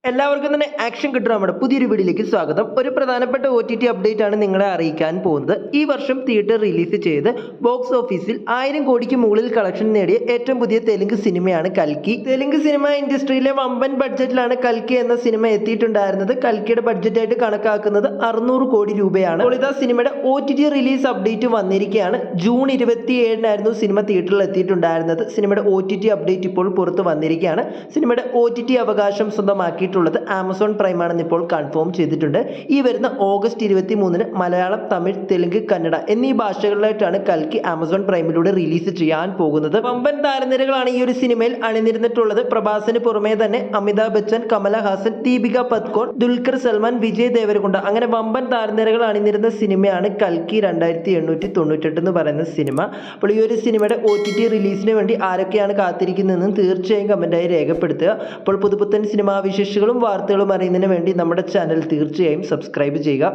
എല്ലാവർക്കും തന്നെ ആക്ഷൻ കിട്ടുന്ന നമ്മുടെ പുതിയൊരു വീഡിയോയിലേക്ക് സ്വാഗതം. ഒരു പ്രധാനപ്പെട്ട OTT അപ്ഡേറ്റ് ആണ് നിങ്ങളെ അറിയിക്കാൻ പോകുന്നത്. ഈ വർഷം തിയേറ്റർ റിലീസ് ചെയ്ത് ബോക്സ് ഓഫീസിൽ 1000 കോടിക്ക് മുകളിൽ കളക്ഷൻ നേടിയ ഏറ്റവും പുതിയ തെലുങ്ക് സിനിമയാണ് കൽക്കി. തെലുങ്ക് സിനിമ ഇൻഡസ്ട്രിയിലെ വമ്പൻ ബഡ്ജറ്റിലാണ് കൽക്കി എന്ന സിനിമ എത്തിയിട്ടുണ്ടായിരുന്നത്. കൽക്കിയുടെ ബഡ്ജറ്റായിട്ട് കണക്കാക്കുന്നത് 600 കോടി രൂപയാണ്. അപ്പോൾ ഇതാ സിനിമയുടെ OTT റിലീസ് അപ്ഡേറ്റ് വന്നിരിക്കുകയാണ്. ജൂൺ 27-നായിരുന്നു സിനിമ തിയേറ്ററിൽ എത്തിയിട്ടുണ്ടായിരുന്നത്. സിനിമയുടെ OTT അപ്ഡേറ്റ് ഇപ്പോൾ പുറത്ത് വന്നിരിക്കുകയാണ്. സിനിമയുടെ OTT അവകാശം സ്വന്തമാക്കി ആമസോൺ പ്രൈം ആണെന്ന് ഇപ്പോൾ കൺഫേം ചെയ്തിട്ടുണ്ട്. ഈ വരുന്ന ഓഗസ്റ്റ് 23-ന് മലയാളം, തമിഴ്, തെലുങ്ക്, കന്നഡ എന്നീ ഭാഷകളിലായിട്ടാണ് കൽക്കി ആമസോൺ പ്രൈമിലൂടെ റിലീസ് ചെയ്യാൻ പോകുന്നത്. വമ്പൻ താരനിരകളാണ് ഈ ഒരു സിനിമയിൽ അണിനിരുന്നിട്ടുള്ളത്. പ്രഭാസിന് പുറമേ തന്നെ അമിതാഭ് ബച്ചൻ, കമലഹാസൻ, ദീപിക പദ്കോൺ, ദുൽഖർ സൽമാൻ, വിജയ് ദേവരകൊണ്ട അങ്ങനെ വമ്പൻ താരനിരകൾ അണിനിരുന്ന സിനിമയാണ് കൽക്കി 2898 എന്ന് പറയുന്ന സിനിമ. അപ്പോൾ ഈ ഒരു സിനിമയുടെ OTT റിലീസിന് വേണ്ടി ആരൊക്കെയാണ് കാത്തിരിക്കുന്നതെന്ന് തീർച്ചയായും കമന്റായി രേഖപ്പെടുത്തുക. അപ്പോൾ പുതുപുത്തൻ സിനിമാ വിശേഷങ്ങളും വാർത്തകളും അറിയുന്നതിന് വേണ്ടി നമ്മുടെ ചാനൽ തീർച്ചയായും സബ്സ്ക്രൈബ് ചെയ്യുക.